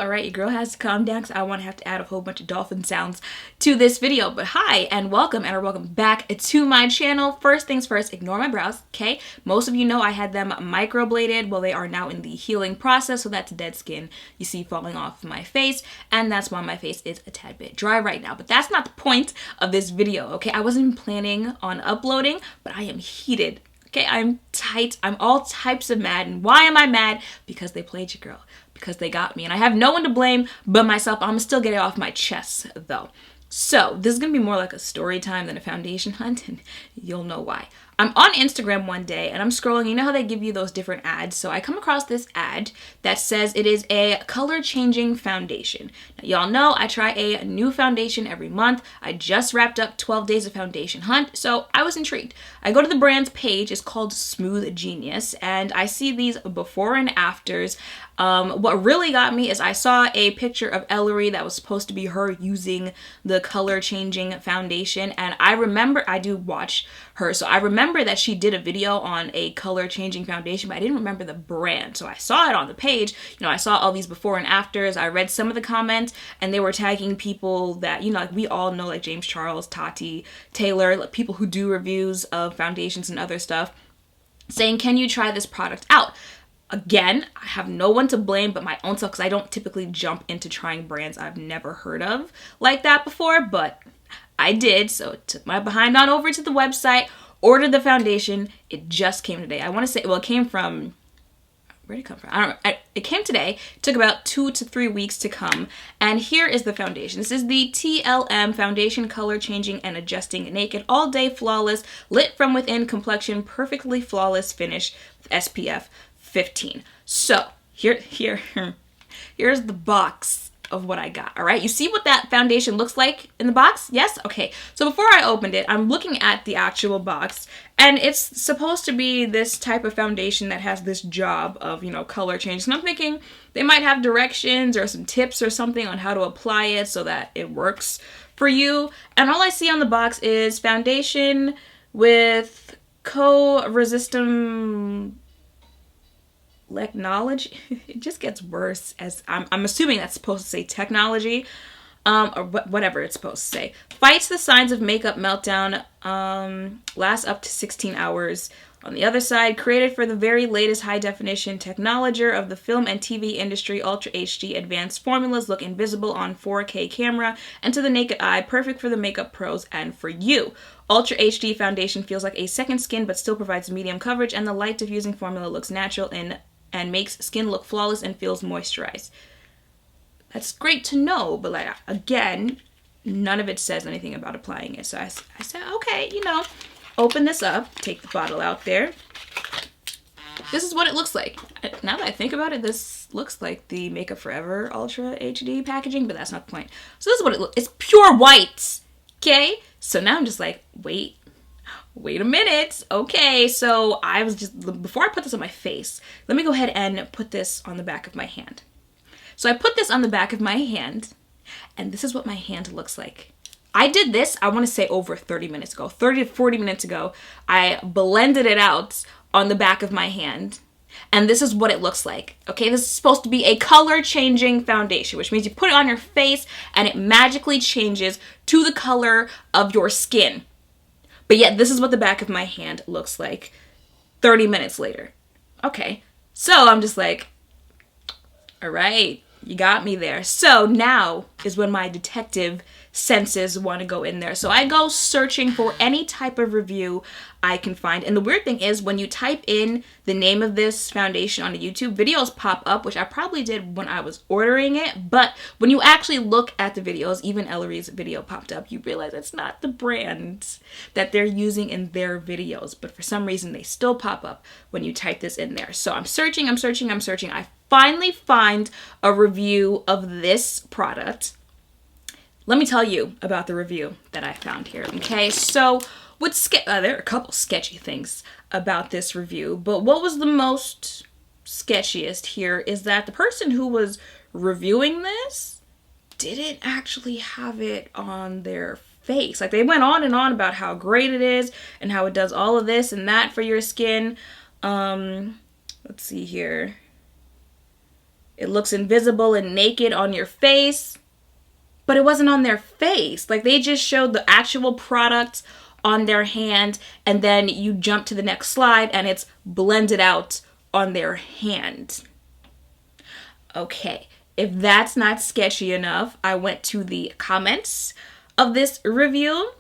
All right, your girl has to calm down because I want to have to add a whole bunch of dolphin sounds to this video. But hi and welcome back to my channel. First things first, ignore my brows, okay? Most of you know I had them microbladed. Well, they are now in the healing process, so that's dead skin you see falling off my face, and that's why my face is a tad bit dry right now. But that's not the point of this video, okay? I wasn't planning on uploading, but I am heated. Okay, I'm tight. I'm all types of mad. And why am I mad? Because they played your girl. Because they got me. And I have no one to blame but myself. I'm still getting off my chest, though. So, this is going to be more like a story time than a foundation hunt, and you'll know why. I'm on Instagram one day, and I'm scrolling. You know how they give you those different ads? So I come across this ad that says it is a color-changing foundation. Now, y'all know I try a new foundation every month. I just wrapped up 12 days of foundation hunt, so I was intrigued. I go to the brand's page. It's called Smooth Genius, and I see these before and afters. What really got me is I saw a picture of Ellery that was supposed to be her using the color-changing foundation, and I remember, I do watch her, so I remember that she did a video on a color-changing foundation, but I didn't remember the brand, so I saw it on the page. You know, I saw all these before and afters. I read some of the comments, and they were tagging people that, you know, like we all know, like James Charles, Tati, Taylor, like people who do reviews of foundations and other stuff, saying, can you try this product out? Again, I have no one to blame but my own self, because I don't typically jump into trying brands I've never heard of like that before, but I did. So it took my behind on over to the website, ordered the foundation. It just came today. I want to say, well, it came from, where did it come from? I don't know. It came today. It took about 2 to 3 weeks to come. And here is the foundation. This is the TLM Foundation Color Changing and Adjusting Naked All Day Flawless Lit From Within Complexion Perfectly Flawless Finish with SPF 15. So here's the box of what I got. All right, you see what that foundation looks like in the box? Yes? Okay, so before I opened it, I'm looking at the actual box, and it's supposed to be this type of foundation that has this job of, you know, color change. And I'm thinking they might have directions or some tips or something on how to apply it so that it works for you. And all I see on the box is foundation with co-resistant technology. It just gets worse, as I'm assuming that's supposed to say technology, or whatever it's supposed to say. Fights the signs of makeup meltdown, lasts up to 16 hours. On the other side, created for the very latest high-definition technology of the film and TV industry, Ultra HD advanced formulas look invisible on 4K camera and to the naked eye, perfect for the makeup pros and for you. Ultra HD foundation feels like a second skin but still provides medium coverage, and the light diffusing formula looks natural and makes skin look flawless and feels moisturized. That's great to know, but like, again, none of it says anything about applying it. So I said, okay, you know, open this up, take the bottle out there. This is what it looks like. Now that I think about it, this looks like the Makeup Forever Ultra HD packaging, but that's not the point. So this is what it looks, it's pure white, okay? So now I'm just like, wait a minute. Okay, so I was just, before I put this on my face, let me go ahead and put this on the back of my hand. So I put this on the back of my hand, and this is what my hand looks like. I did this, I want to say over 30 minutes ago, 30 to 40 minutes ago. I blended it out on the back of my hand, and this is what it looks like. Okay, this is supposed to be a color-changing foundation, which means you put it on your face, and it magically changes to the color of your skin. But yet, this is what the back of my hand looks like 30 minutes later. Okay, so I'm just like, all right, you got me there. So now is when my detective senses want to go in there. So I go searching for any type of review I can find. And the weird thing is, when you type in the name of this foundation on YouTube, videos pop up, which I probably did when I was ordering it. But when you actually look at the videos, even Ellery's video popped up, you realize it's not the brand that they're using in their videos. But for some reason, they still pop up when you type this in there. So I'm searching. I finally find a review of this product. Let me tell you about the review that I found here, okay? So, there are a couple sketchy things about this review, but what was the most sketchiest here is that the person who was reviewing this didn't actually have it on their face. Like, they went on and on about how great it is and how it does all of this and that for your skin. Let's see here. It looks invisible and naked on your face, but it wasn't on their face. Like, they just showed the actual product on their hand, and then you jump to the next slide and it's blended out on their hand. Okay, if that's not sketchy enough, I went to the comments of this review.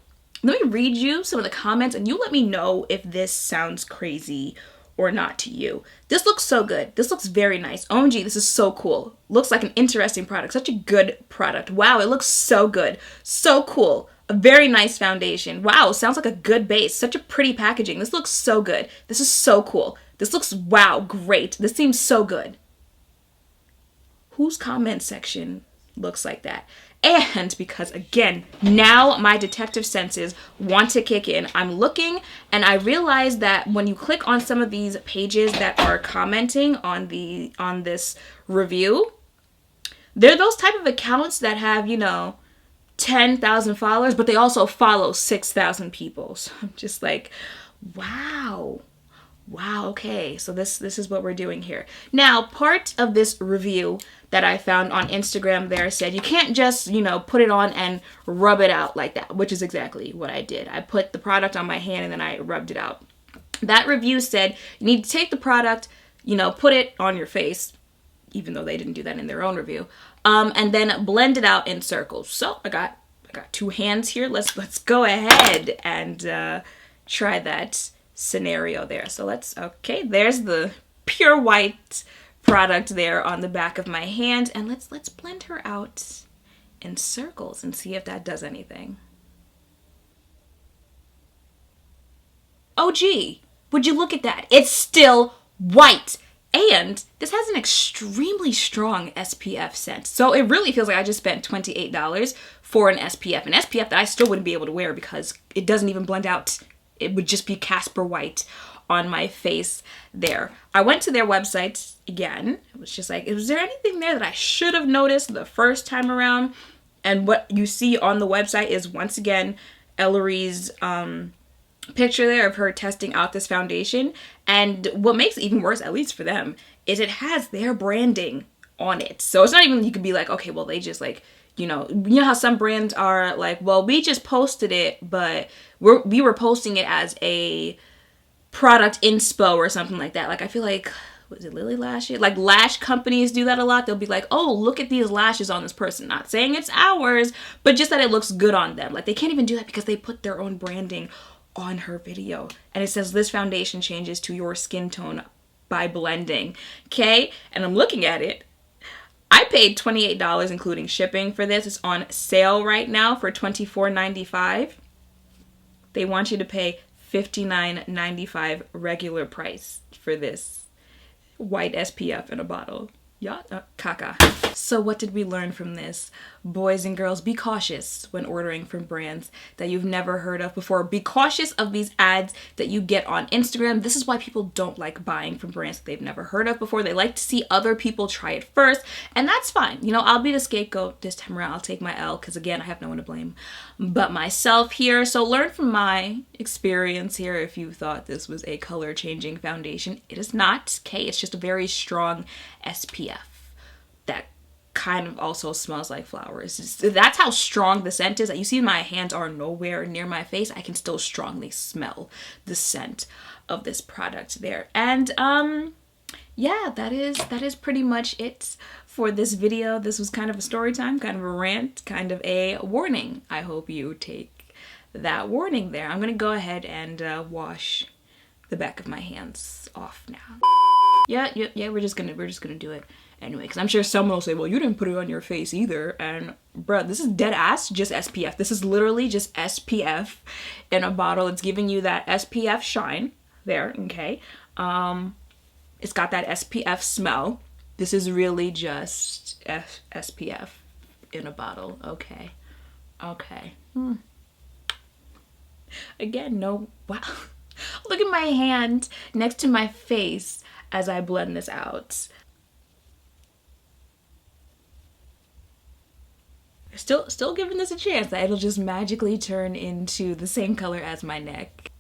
Let me read you some of the comments and you let me know if this sounds crazy or not to you. This looks so good. This looks very nice. OMG, this is so cool. Looks like an interesting product. Such a good product. Wow, it looks so good. So cool. A very nice foundation. Wow, sounds like a good base. Such a pretty packaging. This looks so good. This is so cool. This looks, wow, great. This seems so good. Whose comment section looks like that? And because, again, now my detective senses want to kick in, I'm looking and I realize that when you click on some of these pages that are commenting on this review, they're those type of accounts that have, 10,000 followers, but they also follow 6,000 people. So I'm just like, wow. Wow, okay, so this is what we're doing here. Now, part of this review that I found on Instagram there said you can't just, put it on and rub it out like that, which is exactly what I did. I put the product on my hand and then I rubbed it out. That review said you need to take the product, put it on your face, even though they didn't do that in their own review, and then blend it out in circles. So I got 2 hands here. Let's go ahead and try that scenario there. So okay, there's the pure white product there on the back of my hand, and let's blend her out in circles and see if that does anything. Oh gee, would you look at that? It's still white, and this has an extremely strong SPF scent. So it really feels like I just spent $28 for an SPF that I still wouldn't be able to wear because it doesn't even blend out. It would just be Casper white on my face there. I went to their website again. It was just like, was there anything there that I should have noticed the first time around? And what you see on the website is, once again, Ellery's picture there of her testing out this foundation. And what makes it even worse, at least for them, is it has their branding on it. So it's not even, you could be like, okay, well, they just like, you know how some brands are like, well, we just posted it, but we were posting it as a product inspo or something like that. Like, I feel like, was it Lily Lashes? Like, lash companies do that a lot. They'll be like, oh, look at these lashes on this person. Not saying it's ours, but just that it looks good on them. Like, they can't even do that because they put their own branding on her video. And it says, this foundation changes to your skin tone by blending. Okay? And I'm looking at it. I paid $28 including shipping for this. It's on sale right now for $24.95. They want you to pay $59.95 regular price for this white SPF in a bottle. Yeah, caca. So what did we learn from this? Boys and girls, be cautious when ordering from brands that you've never heard of before. Be cautious of these ads that you get on Instagram. This is why people don't like buying from brands that they've never heard of before. They like to see other people try it first, and that's fine. You know, I'll be the scapegoat this time around. I'll take my L because, again, I have no one to blame but myself here. So learn from my experience here. If you thought this was a color changing foundation, it is not. Okay, it's just a very strong SPF that kind of also smells like flowers. That's how strong the scent is. You see my hands are nowhere near my face. I can still strongly smell the scent of this product there. And yeah, that is pretty much it for this video. This was kind of a story time, kind of a rant, kind of a warning. I hope you take that warning there. I'm gonna go ahead and wash the back of my hands off now. Yeah, we're just gonna do it anyway, because I'm sure someone will say, well, you didn't put it on your face either. And bruh, this is dead ass just SPF. This is literally just SPF in a bottle. It's giving you that SPF shine there, okay? It's got that SPF smell. This is really just SPF in a bottle, okay? Okay. Again, no, wow. Look at my hand next to my face as I blend this out. Still giving this a chance that it'll just magically turn into the same color as my neck.